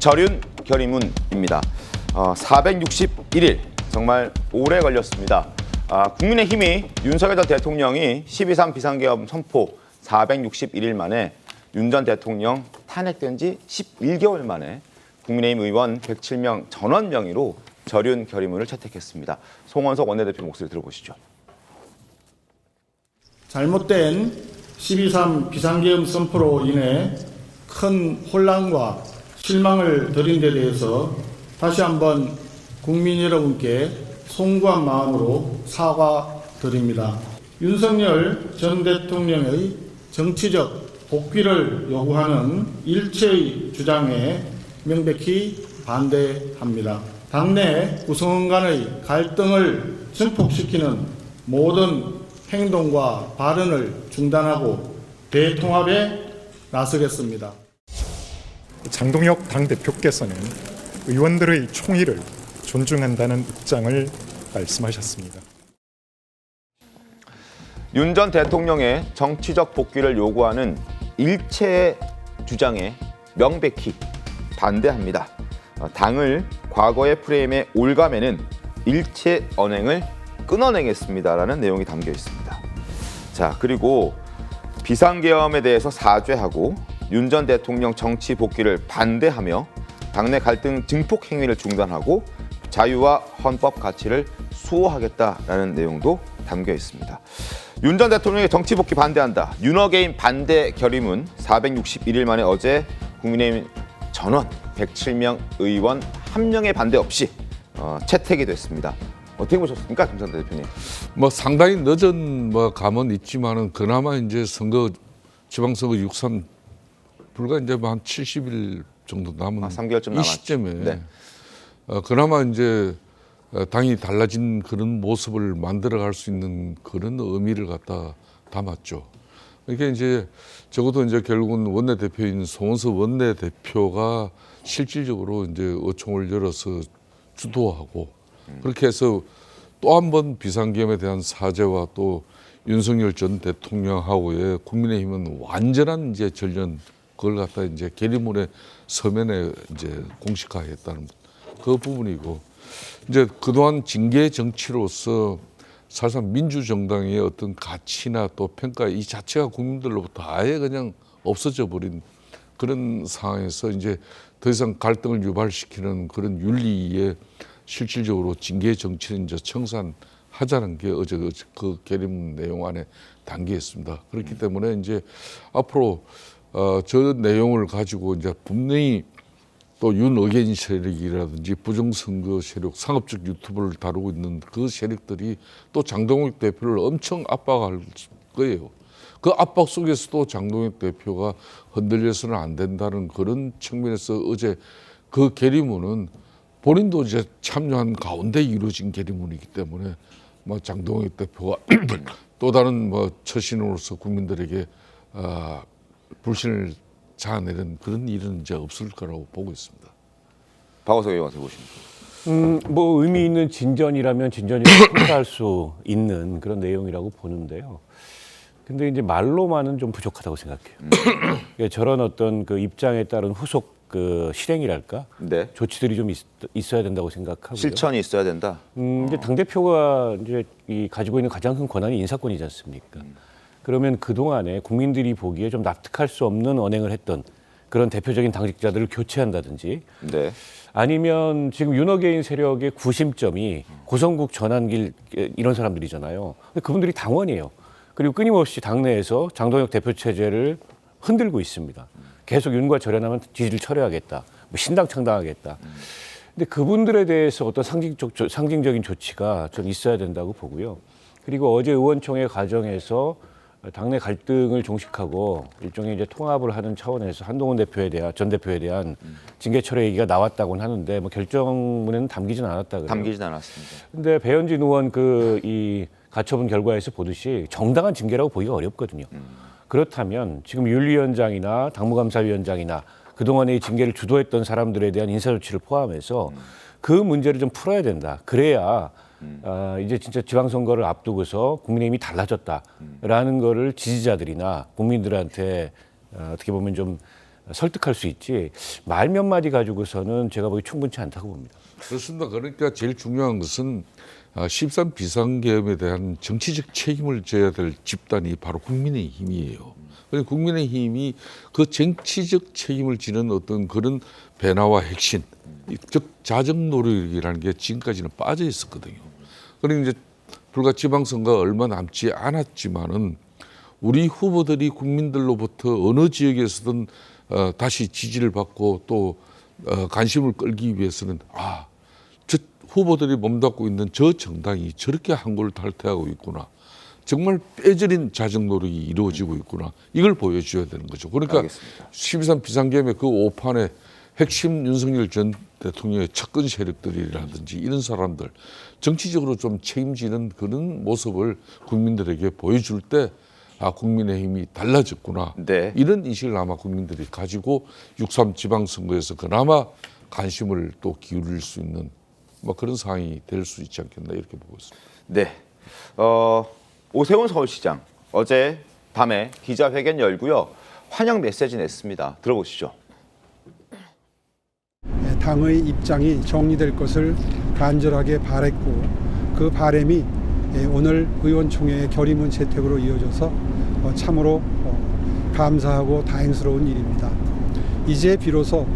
절윤 결의문입니다. 461일 정말 오래 걸렸습니다. 국민의힘이 윤석열 전 대통령이 12.3 비상계엄 선포 461일 만에 윤 전 대통령 탄핵된 지 11개월 만에 국민의힘 의원 107명 전원 명의로 절윤 결의문을 채택했습니다. 송원석 원내대표 목소리 들어보시죠. 잘못된 12.3 비상계엄 선포로 인해 큰 혼란과 실망을 드린 데 대해서 다시 한번 국민 여러분께 송구한 마음으로 사과드립니다. 윤석열 전 대통령의 정치적 복귀를 요구하는 일체의 주장에 명백히 반대합니다. 당내 구성원 간의 갈등을 증폭시키는 모든 행동과 발언을 중단하고 대통합에 나서겠습니다. 장동혁 당대표께서는 의원들의 총의를 존중한다는 입장을 말씀하셨습니다. 윤 전 대통령의 정치적 복귀를 요구하는 일체의 주장에 명백히 반대합니다. 당을 과거의 프레임에 올가매는 일체 언행을 끊어내겠습니다라는 내용이 담겨 있습니다. 자, 그리고 비상계엄에 대해서 사죄하고 윤 전 대통령 정치 복귀를 반대하며 당내 갈등 증폭 행위를 중단하고 자유와 헌법 가치를 수호하겠다라는 내용도 담겨 있습니다. 윤 전 대통령의 정치 복귀 반대한다. 윤어게인 반대 결의문 461일 만에 어제 국민의힘 전원 107명 의원 1명의 반대 없이 채택이 됐습니다. 어떻게 보셨습니까, 김 전 대표님? 상당히 늦은 감은 있지만은 그나마 이제 지방선거 6.3 불과 이제 한 70일 정도 남은 3개월쯤 이 시점에 네. 그나마 이제 당이 달라진 그런 모습을 만들어갈 수 있는 그런 의미를 갖다 담았죠. 이게 이제 적어도 이제 결국은 원내대표인 송원석 원내대표가 실질적으로 이제 의총을 열어서 주도하고 그렇게 해서 또 한 번 비상계엄에 대한 사죄와 또 윤석열 전 대통령하고의 국민의힘은 완전한 이제 전련 그걸 갖다 이제 결의문의 서면에 이제 공식화했다는 그 부분이고 이제 그동안 징계 정치로서 사실상 민주정당의 어떤 가치나 또 평가 이 자체가 국민들로부터 아예 그냥 없어져 버린 그런 상황에서 이제 더 이상 갈등을 유발시키는 그런 윤리에 실질적으로 징계 정치를 이제 청산하자는 게 어제 그 결의문 내용 안에 담겨 있습니다. 그렇기 때문에 이제 앞으로 저 내용을 가지고 이제 분명히 또 윤어게인 세력이라든지 부정선거 세력, 상업적 유튜브를 다루고 있는 그 세력들이 또 장동혁 대표를 엄청 압박할 거예요. 그 압박 속에서도 장동혁 대표가 흔들려서는 안 된다는 그런 측면에서 어제 그 결의문은 본인도 이제 참여한 가운데 이루어진 결의문이기 때문에 장동혁 대표가 또 다른 처신으로서 국민들에게 불신을 자아내는 그런 일은 이제 없을 거라고 보고 있습니다. 박원석 의원 어떻게 보십니까? 의미 있는 진전이라면 진전이라고 평가할 수 있는 그런 내용이라고 보는데요. 근데 이제 말로만은 좀 부족하다고 생각해요. 그러니까 저런 어떤 그 입장에 따른 후속 그 실행이랄까? 네. 조치들이 좀 있어야 된다고 생각하고요. 실천이 있어야 된다. 이제 당대표가 이제 가지고 있는 가장 큰 권한이 인사권이지 않습니까? 그러면 그동안에 국민들이 보기에 좀 납득할 수 없는 언행을 했던 그런 대표적인 당직자들을 교체한다든지 네. 아니면 지금 윤어게인 세력의 구심점이 고성국 전환길 이런 사람들이잖아요. 근데 그분들이 당원이에요. 그리고 끊임없이 당내에서 장동혁 대표 체제를 흔들고 있습니다. 계속 윤과 절연하면 지지를 철회하겠다. 신당 창당하겠다. 근데 그분들에 대해서 어떤 상징적인 조치가 좀 있어야 된다고 보고요. 그리고 어제 의원총회 과정에서 당내 갈등을 종식하고 일종의 이제 통합을 하는 차원에서 한동훈 전 대표에 대한 징계 철회 얘기가 나왔다고는 하는데 결정문에는 담기진 않았다 그래요. 담기진 않았습니다. 근데 배현진 의원 이 가처분 결과에서 보듯이 정당한 징계라고 보기가 어렵거든요. 그렇다면 지금 윤리위원장이나 당무감사위원장이나 그동안의 징계를 주도했던 사람들에 대한 인사조치를 포함해서 그 문제를 좀 풀어야 된다. 그래야 이제 진짜 지방선거를 앞두고서 국민의힘이 달라졌다라는 거를 지지자들이나 국민들한테 어떻게 보면 좀 설득할 수 있지 말 몇 마디 가지고서는 제가 보기 충분치 않다고 봅니다. 그렇습니다. 그러니까 제일 중요한 것은 13 비상계엄에 대한 정치적 책임을 져야 될 집단이 바로 국민의힘이에요. 그래서 국민의힘이 그 정치적 책임을 지는 어떤 그런 변화와 핵심, 즉 자정 노력이라는 게 지금까지는 빠져 있었거든요. 그리고 이제 불과 지방선거가 얼마 남지 않았지만은 우리 후보들이 국민들로부터 어느 지역에서든 다시 지지를 받고 또 관심을 끌기 위해서는 저 후보들이 몸담고 있는 저 정당이 저렇게 한골 탈퇴하고 있구나. 정말 빼저린 자정 노력이 이루어지고 있구나. 이걸 보여줘야 되는 거죠. 그러니까 알겠습니다. 12.3 비상계엄의 그 오판의 핵심 윤석열 전 대통령의 측근 세력들이라든지 이런 사람들 정치적으로 좀 책임지는 그런 모습을 국민들에게 보여줄 때 국민의힘이 달라졌구나. 네. 이런 인식을 아마 국민들이 가지고 6.3 지방선거에서 그나마 관심을 또 기울일 수 있는 뭐 그런 상황이 될 수 있지 않겠나 이렇게 보고 있습니다. 네. 오세훈 서울시장 어제 밤에 기자회견 열고요. 환영 메시지 냈습니다. 들어보시죠. 당의 입장이 정리될 것을 간절하게 바랬고 그 바람이 오늘 의원총회의 결의문 채택으로 이어져서 참으로 감사하고 다행스러운 일입니다. 이제 비로소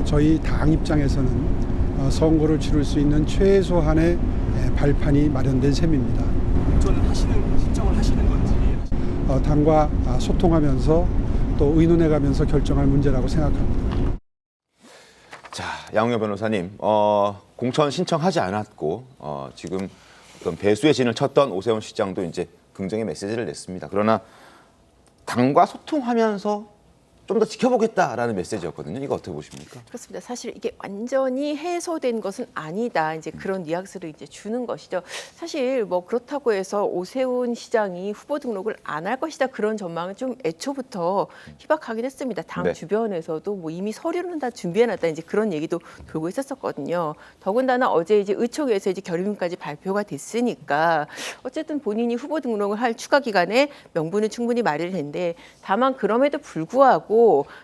저희 당 입장에서는 선거를 치를 수 있는 최소한의 발판이 마련된 셈입니다. 신청을 하시는 건지. 당과 소통하면서 또 의논해가면서 결정할 문제라고 생각합니다. 자, 양웅여 변호사님, 공천 신청하지 않았고 지금 어떤 배수의 진을 쳤던 오세훈 시장도 이제 긍정의 메시지를 냈습니다. 그러나 당과 소통하면서 좀 더 지켜보겠다라는 메시지였거든요. 이거 어떻게 보십니까? 그렇습니다. 사실 이게 완전히 해소된 것은 아니다. 이제 그런 뉘앙스를 이제 주는 것이죠. 사실 뭐 그렇다고 해서 오세훈 시장이 후보 등록을 안 할 것이다 그런 전망은 좀 애초부터 희박하긴 했습니다. 당 네. 주변에서도 뭐 이미 서류는 다 준비해놨다 이제 그런 얘기도 돌고 있었었거든요. 더군다나 어제 이제 의총에서 이제 결의문까지 발표가 됐으니까 어쨌든 본인이 후보 등록을 할 추가 기간에 명분은 충분히 마련했는데 다만 그럼에도 불구하고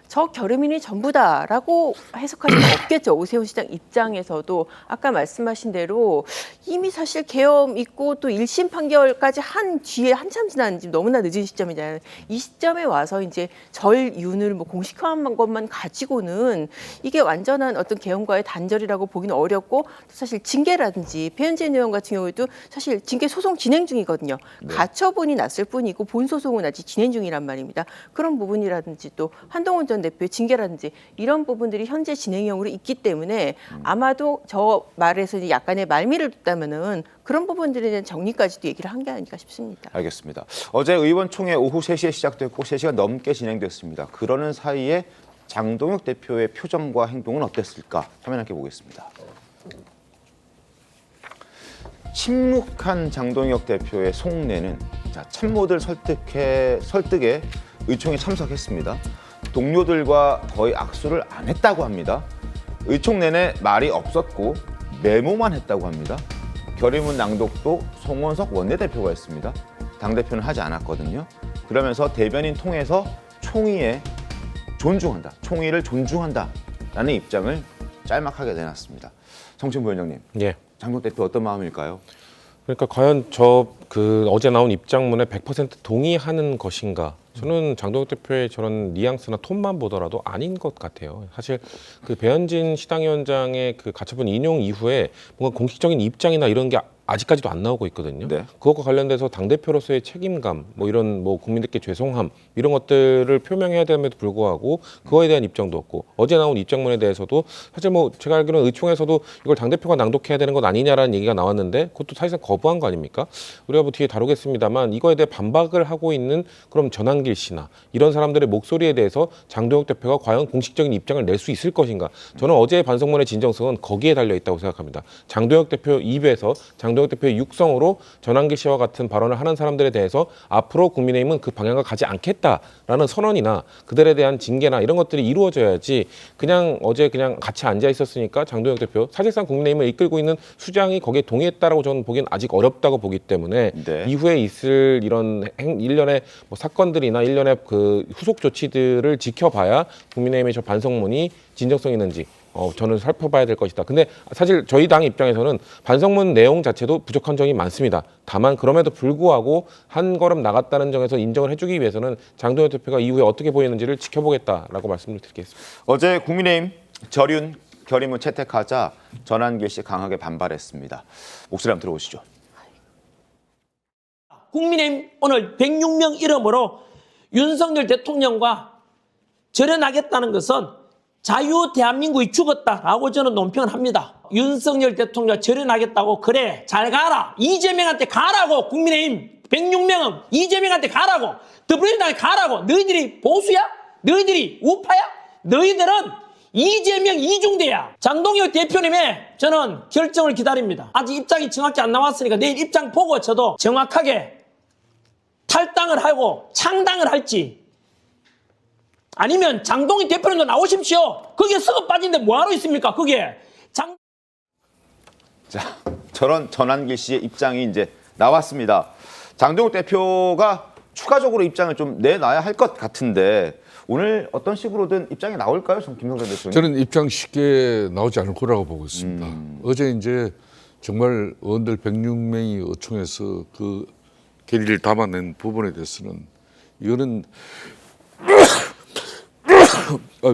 저 결의문이 전부다라고 해석할 수는 없겠죠. 오세훈 시장 입장에서도 아까 말씀하신 대로 이미 사실 계엄 있고 또 1심 판결까지 한 뒤에 한참 지난 지금 너무나 늦은 시점이잖아요. 이 시점에 와서 이제 절윤을 뭐 공식화한 것만 가지고는 이게 완전한 어떤 계엄과의 단절이라고 보기는 어렵고 또 사실 징계라든지 배현진 의원 같은 경우에도 사실 징계 소송 진행 중이거든요. 네. 가처분이 났을 뿐이고 본 소송은 아직 진행 중이란 말입니다. 그런 부분이라든지 또 한동훈 전 대표의 징계라든지 이런 부분들이 현재 진행형으로 있기 때문에 아마도 저 말에서 이제 약간의 말미를 뒀다면은 그런 부분들에 대한 정리까지도 얘기를 한 게 아닐까 싶습니다. 알겠습니다. 어제 의원총회 오후 3시에 시작됐고 3시간 넘게 진행됐습니다. 그러는 사이에 장동혁 대표의 표정과 행동은 어땠을까? 화면 함께 보겠습니다. 침묵한 장동혁 대표의 속내는 참모들 설득에 의총에 참석했습니다. 동료들과 거의 악수를 안 했다고 합니다. 의총 내내 말이 없었고 메모만 했다고 합니다. 결의문 낭독도 송원석 원내대표가 했습니다. 당대표는 하지 않았거든요. 그러면서 대변인 통해서 총의를 존중한다라는 입장을 짤막하게 내놨습니다. 정춘 부위원장님, 예. 장동 대표 어떤 마음일까요? 그러니까 과연 어제 나온 입장문에 100% 동의하는 것인가? 저는 장동혁 대표의 저런 뉘앙스나 톤만 보더라도 아닌 것 같아요. 사실 그 배현진 시당위원장의 그 가처분 인용 이후에 뭔가 공식적인 입장이나 이런 게 아직까지도 안 나오고 있거든요. 네. 그것과 관련돼서 당대표로서의 책임감, 뭐 이런 뭐 국민들께 죄송함 이런 것들을 표명해야 됨에도 불구하고 그거에 대한 입장도 없고 어제 나온 입장문에 대해서도 사실 뭐 제가 알기로는 의총에서도 이걸 당대표가 낭독해야 되는 것 아니냐라는 얘기가 나왔는데 그것도 사실상 거부한 거 아닙니까? 우리가 뭐 뒤에 다루겠습니다만 이거에 대해 반박을 하고 있는 그럼 전한길 씨나 이런 사람들의 목소리에 대해서 장동혁 대표가 과연 공식적인 입장을 낼 수 있을 것인가? 저는 어제의 반성문의 진정성은 거기에 달려 있다고 생각합니다. 장동혁 대표 입에서 장동혁 장동혁 대표의 육성으로 전환기 씨와 같은 발언을 하는 사람들에 대해서 앞으로 국민의힘은 그 방향을 가지 않겠다라는 선언이나 그들에 대한 징계나 이런 것들이 이루어져야지 그냥 어제 그냥 같이 앉아 있었으니까 장동혁 대표 사실상 국민의힘을 이끌고 있는 수장이 거기에 동의했다라고 저는 보기엔 아직 어렵다고 보기 때문에 네. 이후에 있을 이런 일련의 뭐 사건들이나 일련의 그 후속 조치들을 지켜봐야 국민의힘의 저 반성문이 진정성 있는지 저는 살펴봐야 될 것이다. 근데 사실 저희 당 입장에서는 반성문 내용 자체도 부족한 점이 많습니다. 다만 그럼에도 불구하고 한 걸음 나갔다는 점에서 인정을 해주기 위해서는 장동혁 대표가 이후에 어떻게 보이는지를 지켜보겠다라고 말씀을 드리겠습니다. 어제 국민의힘 절윤 결의문 채택하자 전환길 씨 강하게 반발했습니다. 목소리 한번 들어보시죠. 국민의힘 오늘 106명 이름으로 윤석열 대통령과 절연하겠다는 것은 자유 대한민국이 죽었다라고 저는 논평을 합니다. 윤석열 대통령 절연하겠다고 그래 잘 가라. 이재명한테 가라고. 국민의힘 106명은 이재명한테 가라고. 더불어민주당에 가라고. 너희들이 보수야? 너희들이 우파야? 너희들은 이재명 이중대야. 장동혁 대표님의 저는 결정을 기다립니다. 아직 입장이 정확히 안 나왔으니까 내일 입장 보고 저도 정확하게 탈당을 하고 창당을 할지 아니면 장동희 대표님도 나오십시오. 그게 썩어 빠진데 뭐하러 있습니까? 그게 자, 저런 전환길 씨의 입장이 이제 나왔습니다. 장동혁 대표가 추가적으로 입장을 좀 내놔야 할 것 같은데 오늘 어떤 식으로든 입장이 나올까요, 김성태 대표님? 저는 입장 쉽게 나오지 않을 거라고 보고 있습니다. 어제 이제 정말 의원들 106명이 의총에서 그 결의를 담아낸 부분에 대해서는 이거는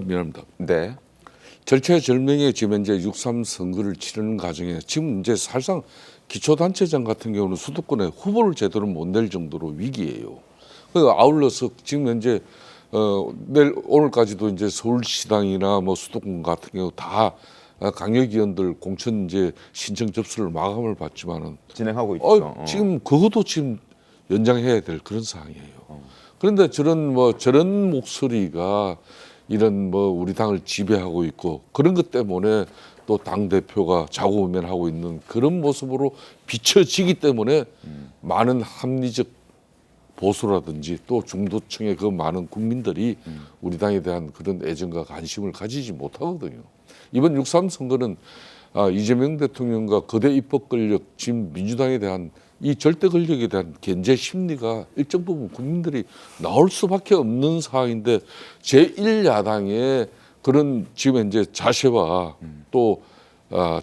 미안합니다. 네. 절체절명의 지금 이제 6.3 선거를 치르는 과정에 지금 이제 사실상 기초단체장 같은 경우는 수도권에 후보를 제대로 못 낼 정도로 위기예요. 그러니까 아울러서 지금 현재 내일 오늘까지도 이제 서울시당이나 뭐 수도권 같은 경우 다 강력위원들 공천 이제 신청 접수를 마감을 받지만은 진행하고 있죠. 지금 그것도 지금 연장해야 될 그런 상황이에요. 그런데 저런 목소리가 이런 뭐 우리 당을 지배하고 있고 그런 것 때문에 또 당 대표가 좌우면하고 있는 그런 모습으로 비춰지기 때문에 많은 합리적 보수라든지 또 중도층의 그 많은 국민들이 우리 당에 대한 그런 애정과 관심을 가지지 못하거든요. 이번 6.3 선거는 이재명 대통령과 거대 입법 권력, 지금 민주당에 대한 이 절대 권력에 대한 견제 심리가 일정 부분 국민들이 나올 수밖에 없는 상황인데 제1야당의 그런 지금 현재 자세와 또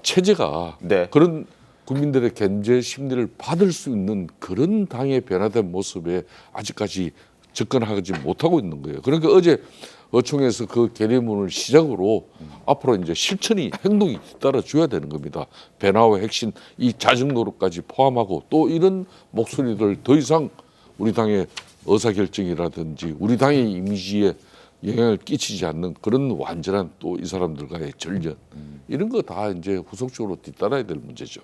체제가 네. 그런 국민들의 견제 심리를 받을 수 있는 그런 당의 변화된 모습에 아직까지 접근하지 못하고 있는 거예요. 그러니까 어제 의총에서 그 결의문을 시작으로 앞으로 이제 실천이 행동이 뒤따라 줘야 되는 겁니다. 변화와 핵심 이 자정 노력까지 포함하고 또 이런 목소리들 더 이상 우리 당의 의사결정이라든지 우리 당의 이미지에 영향을 끼치지 않는 그런 완전한 또 이 사람들과의 절연 이런 거 다 이제 후속적으로 뒤따라야 될 문제죠.